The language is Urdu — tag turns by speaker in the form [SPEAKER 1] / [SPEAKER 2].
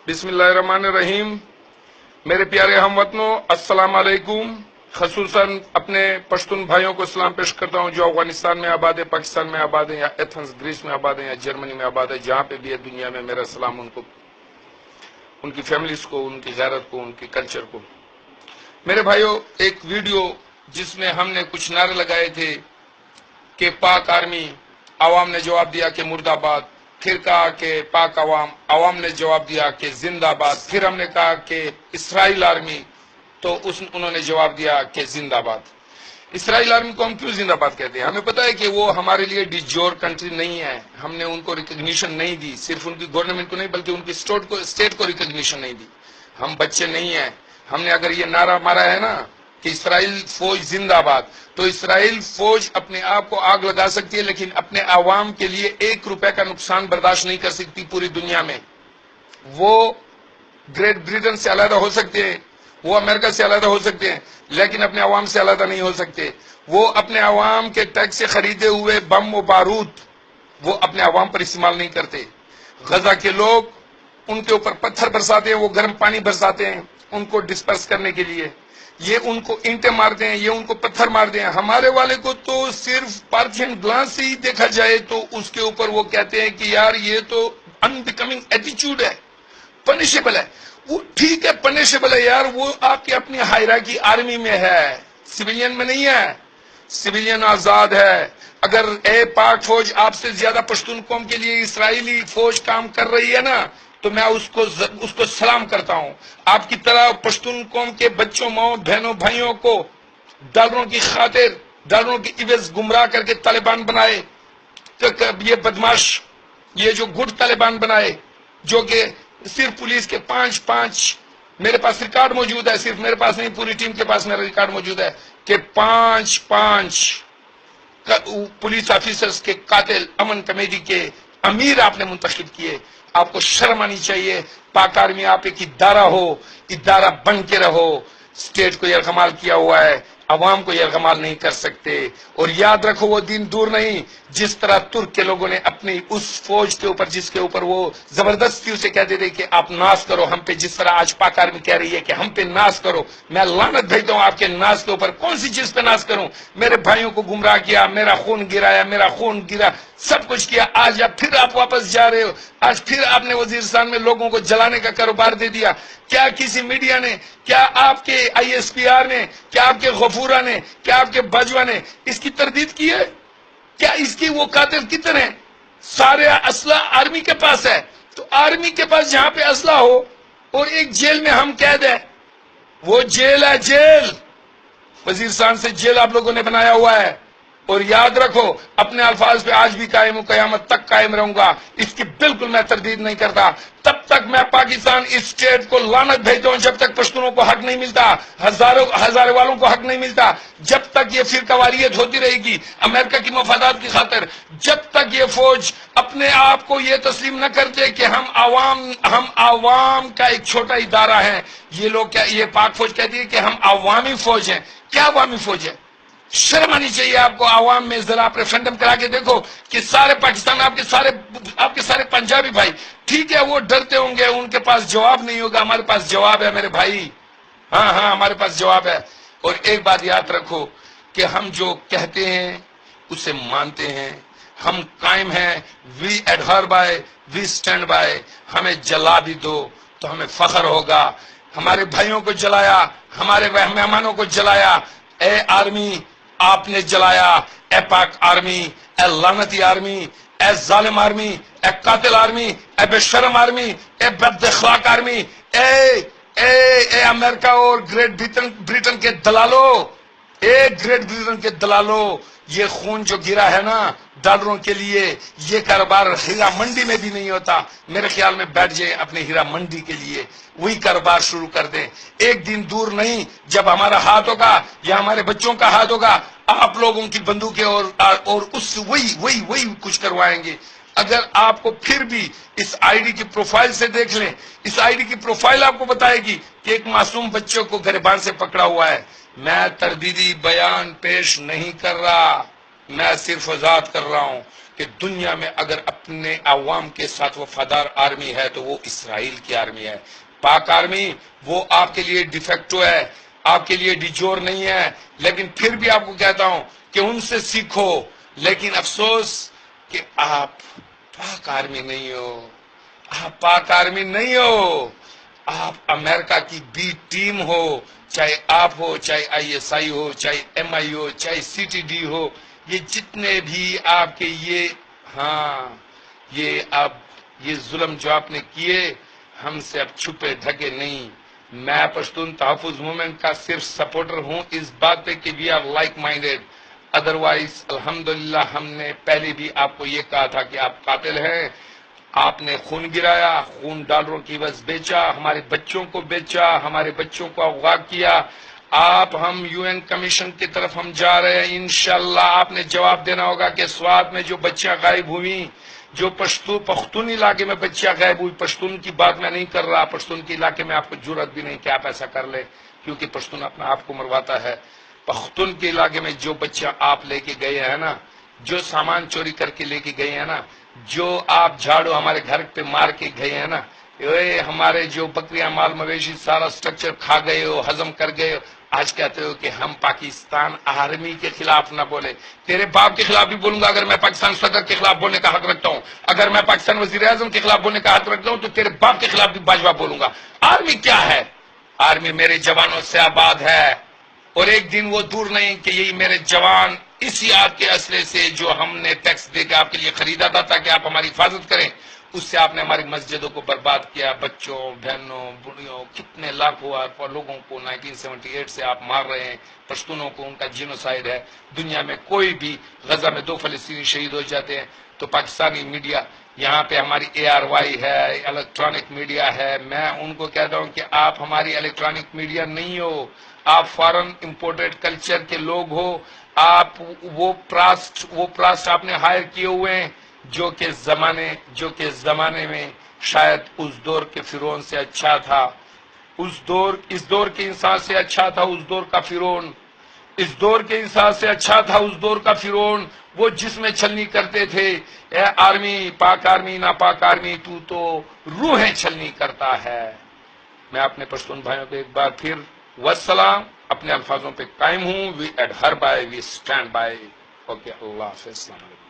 [SPEAKER 1] بسم اللہ الرحمن الرحیم. میرے پیارے ہم وطنوں، السلام علیکم. خصوصاً اپنے پشتون بھائیوں کو سلام پیش کرتا ہوں جو افغانستان میں آباد ہے، پاکستان میں آباد ہے، یا ایتھنز گریس میں آباد ہے، یا جرمنی میں آباد ہے. جہاں پہ بھی ہے دنیا میں، میرا سلام ان کو، ان کی فیملیز کو، ان کی غیرت کو، ان کی کلچر کو. میرے بھائیوں، ایک ویڈیو جس میں ہم نے کچھ نعرے لگائے تھے کہ پاک آرمی، عوام نے جواب دیا کہ مرد آباد. پھر کہا کہ پاک عوام، عوام نے جواب دیا کہ زندہ باد. پھر ہم نے کہا کہ اسرائیل آرمی، تو انہوں نے جواب دیا کہ زندہ باد. اسرائیل آرمی کو ہم کیوں زندہ باد کہتے ہیں؟ ہمیں پتہ ہے کہ وہ ہمارے لیے ڈی جور کنٹری نہیں ہے. ہم نے ان کو ریکگنیشن نہیں دی، صرف ان کی گورنمنٹ کو نہیں بلکہ ان کی اسٹیٹ کو ریکگنیشن نہیں دی. ہم بچے نہیں ہیں. ہم نے اگر یہ نعرہ مارا ہے نا کہ اسرائیل فوج زندہ باد، تو اسرائیل فوج اپنے آپ کو آگ لگا سکتی ہے لیکن اپنے عوام کے لیے 1 روپے کا نقصان برداشت نہیں کر سکتی پوری دنیا میں. وہ گریٹ برٹن سے علیحدہ ہو سکتے ہیں، وہ امریکہ سے علیحدہ ہو سکتے ہیں، لیکن اپنے عوام سے علیحدہ نہیں ہو سکتے. وہ اپنے عوام کے ٹیکس سے خریدے ہوئے بم و بارود وہ اپنے عوام پر استعمال نہیں کرتے. غزہ کے لوگ ان کے اوپر پتھر برساتے ہیں، وہ گرم پانی برساتے ہیں ان کو ڈسپرس کرنے کے لیے. یہ ان کو اینٹیں مارتے ہیں، یہ ان کو پتھر مارتے ہیں. ہمارے والے کو تو صرف پارتھین گلاس سے ہی دیکھا جائے تو اس کے اوپر وہ کہتے ہیں کہ یار یہ تو انبیکمنگ ایٹیچیوڈ ہے، پنشیبل ہے. وہ ٹھیک ہے، پنشیبل ہے یار، وہ آپ کی اپنی ہائرارکی آرمی میں ہے، سویلین میں نہیں ہے. سویلین آزاد ہے. اگر پاک فوج آپ سے زیادہ پشتون قوم کے لیے اسرائیلی فوج کام کر رہی ہے نا تو میں اس کو سلام کرتا ہوں. آپ کی طرح پشتون قوم کے بچوں، ماؤں، بہنوں، بھائیوں کو ڈالروں کی خاطر، ڈالروں کی عوض گمراہ کر کے طالبان بنائے، یہ بدماش، یہ جو گڈ طالبان بنائے جو کہ صرف پولیس کے 5 میرے پاس ریکارڈ موجود ہے، صرف میرے پاس نہیں پوری ٹیم کے پاس میرا ریکارڈ موجود ہے کہ 5 پولیس آفیسرز کے قاتل امن کمیٹی کے امیر آپ نے منتخب کیے. آپ کو شرم آنی چاہیے. پاک آرمی آپ ایک ادارہ ہو، ادارہ بن کے رہو. اسٹیٹ کو یرغمال کیا ہوا ہے، عوام کو یرغمال نہیں کر سکتے. اور یاد رکھو وہ دن دور نہیں جس طرح ترک کے لوگوں نے اپنی اس فوج کے اوپر، جس کے اوپر وہ زبردستی اسے کہتے تھے کہ آپ ناز کرو ہم پہ، جس طرح آج پاک آرمی کہہ رہی ہے کہ ہم پہ ناز کرو. میں لعنت بھیجتا ہوں آپ کے ناز کے اوپر. کون سی چیز پہ ناز کروں؟ میرے بھائیوں کو گمراہ کیا، میرا خون گرایا، میرا خون گرا، سب کچھ کیا. آج پھر آپ واپس جا رہے ہو. آج پھر آپ نے وزیرستان میں لوگوں کو جلانے کا کاروبار دے دیا. کیا کسی میڈیا نے، کیا آپ کے ISPR نے، کیا آپ کے غفورہ نے، کیا آپ کے باجوہ نے اس کی تردید کی ہے؟ کیا اس کی وہ قاتل کتنے ہیں؟ سارے اسلحہ آرمی کے پاس ہے. تو آرمی کے پاس جہاں پہ اسلحہ ہو اور ایک جیل میں ہم قید ہیں، وہ جیل ہے، جیل وزیرستان سے جیل آپ لوگوں نے بنایا ہوا ہے. اور یاد رکھو، اپنے الفاظ پہ آج بھی قائم ہوں، قیامت تک قائم رہوں گا. اس کی بالکل میں تردید نہیں کرتا. تب تک میں پاکستان اس اسٹیٹ کو لعنت بھیجتا ہوں جب تک پشتونوں کو حق نہیں ملتا، ہزارے والوں کو حق نہیں ملتا، جب تک یہ فرقہ واریت ہوتی رہے گی امریکہ کی مفادات کی خاطر. جب تک یہ فوج اپنے آپ کو یہ تسلیم نہ کرتے کہ ہم عوام کا ایک چھوٹا ادارہ ہے. یہ لوگ کیا، یہ پاک فوج کہتی ہے کہ ہم عوامی فوج ہیں. کیا عوامی فوج ہے؟ شرم آنی چاہیے آپ کو. عوام میں ذرا آپ ریفرنڈم کرا کے دیکھو کہ سارے پاکستان، آپ کے سارے پنجابی بھائی، ٹھیک ہے وہ ڈرتے ہوں گے، ان کے پاس جواب نہیں ہوگا، ہمارے پاس جواب ہے میرے بھائی. ہاں ہمارے پاس جواب ہے. اور ایک بات یاد رکھو کہ ہم جو کہتے ہیں اسے مانتے ہیں. ہم قائم ہیں. وی adhere by, we stand by. ہمیں جلا بھی دو تو ہمیں فخر ہوگا. ہمارے بھائیوں کو جلایا، ہمارے مہمانوں کو جلایا. اے آرمی آپ نے جلایا. اے پاک آرمی، اے لعنتی آرمی، اے ظالم آرمی، اے قاتل آرمی، اے بے شرم آرمی، اے بد اخلاق آرمی، اے امریکہ اور گریٹ برٹن کے دلالو، گریٹ برٹن کے دلالو. یہ خون جو گرا ہے نا ڈالروں کے لیے، یہ کاروبار ہیرا منڈی میں بھی نہیں ہوتا. میرے خیال میں بیٹھ جائیں اپنے ہیرا منڈی کے لیے، وہی کاروبار شروع کر دیں. ایک دن دور نہیں جب ہمارا ہاتھ ہوگا یا ہمارے بچوں کا ہاتھ ہوگا، آپ لوگوں کی بندوقیں اور اس سے وہی کچھ کروائیں گے. اگر آپ کو پھر بھی اس ID کی پروفائل سے دیکھ لیں، اس ID کی پروفائل آپ کو بتائے گی کہ ایک معصوم بچوں کو گریبان سے پکڑا ہوا ہے. میں تردیدی بیان پیش نہیں کر رہا، میں صرف وضاحت کر رہا ہوں. کہ دنیا میں اگر اپنے عوام کے ساتھ وفادار آرمی ہے تو وہ اسرائیل کی آرمی ہے. پاک آرمی وہ آپ کے لیے ڈیفیکٹو ہے، آپ کے لیے ڈیجور نہیں ہے، لیکن پھر بھی آپ کو کہتا ہوں کہ ان سے سیکھو. لیکن افسوس کہ آپ پاک آرمی نہیں ہو، آپ پاک آرمی نہیں ہو، آپ امریکہ کی بی ٹیم ہو. چاہے آپ ہو، چاہے آئی ایس آئی ہو، چاہے ایم آئی ہو، چاہے سی ٹی ڈی ہو، یہ جتنے بھی آپ کے یہ ظلم جو آپ نے کیے، ہم سے اب چھپے ڈھکے نہیں. میں پشتون تحفظ موومنٹ کا صرف سپورٹر ہوں اس بات پہ کہ we are like minded. Otherwise الحمدللہ ہم نے پہلے بھی آپ کو یہ کہا تھا کہ آپ قاتل ہیں. آپ نے خون گرایا، خون ڈالروں کی وجہ بیچا، ہمارے بچوں کو بیچا، ہمارے بچوں کو اغوا کیا. آپ ہم یو این کمیشن کی طرف ہم جا رہے ہیں. انشاءاللہ آپ نے جواب دینا ہوگا کہ سوات میں جو بچیاں غائب ہوئی، جو پختون علاقے میں بچیاں غائب ہوئی، پشتون کی بات میں نہیں کر رہا، پشتون کے علاقے میں آپ کو جرات بھی نہیں کہ آپ ایسا کر لیں، کیونکہ پشتون اپنا آپ کو مرواتا ہے. پختون کے علاقے میں جو بچیاں آپ لے کے گئے ہیں نا، جو سامان چوری کر کے لے کے گئے ہیں نا، جو آپ جھاڑو ہمارے گھر پہ مار کے گئے ہیں نا، ہمارے جو بکریاں مال مویشی سارا سٹرکچر کھا گئے ہو، ہضم کر گئے ہو. آج کہتے ہو کہ ہم پاکستان آرمی کے خلاف نہ بولے. تیرے باپ کے خلاف بھی بولوں گا اگر میں پاکستان صدر کے خلاف بولنے کا حق رکھتا ہوں. اگر میں پاکستان وزیر اعظم کے خلاف بولنے کا حق رکھتا ہوں تو تیرے باپ کے خلاف بھی باجوہ بولوں گا. آرمی کیا ہے؟ آرمی میرے جوانوں سے آباد ہے، اور ایک دن وہ دور نہیں کہ یہی میرے جوان اسی آپ کے اسلحے سے جو ہم نے ٹیکس دے کے آپ کے لیے خریدا تھا تاکہ آپ ہماری حفاظت کریں، اس سے آپ نے ہماری مسجدوں کو برباد کیا. بچوں، بہنوں، بڑھیوں، کتنے لاکھوں لوگوں کو 1978 سے آپ مار رہے ہیں. پشتونوں کو ان کا جینوسائیڈ ہے. دنیا میں کوئی بھی غزہ میں 2 فلسطینی شہید ہو جاتے ہیں تو پاکستانی میڈیا، یہاں پہ ہماری ARY ہے، الیکٹرانک میڈیا ہے، میں ان کو کہتا ہوں کہ آپ ہماری الیکٹرانک میڈیا نہیں ہو، آپ فارن امپورٹڈ کلچر کے لوگ ہو. آپ وہ پراسٹ آپ نے ہائر کیے ہوئے ہیں جو کہ زمانے میں شاید اس دور کے فرعون سے اچھا تھا، اس دور کے انسان سے اچھا تھا اس دور کا فرعون، اس دور کے انسان سے اچھا تھا اس دور کا فرعون. وہ جس میں چھلنی کرتے تھے، اے آرمی، پاک آرمی، ناپاک آرمی، تو روحیں چھلنی کرتا ہے. میں اپنے پشتون بھائیوں کو ایک بار پھر والسلام، اپنے الفاظوں پہ قائم ہوں. We adhere by, we stand by. Okay, اللہ حافظ. السلام علیکم.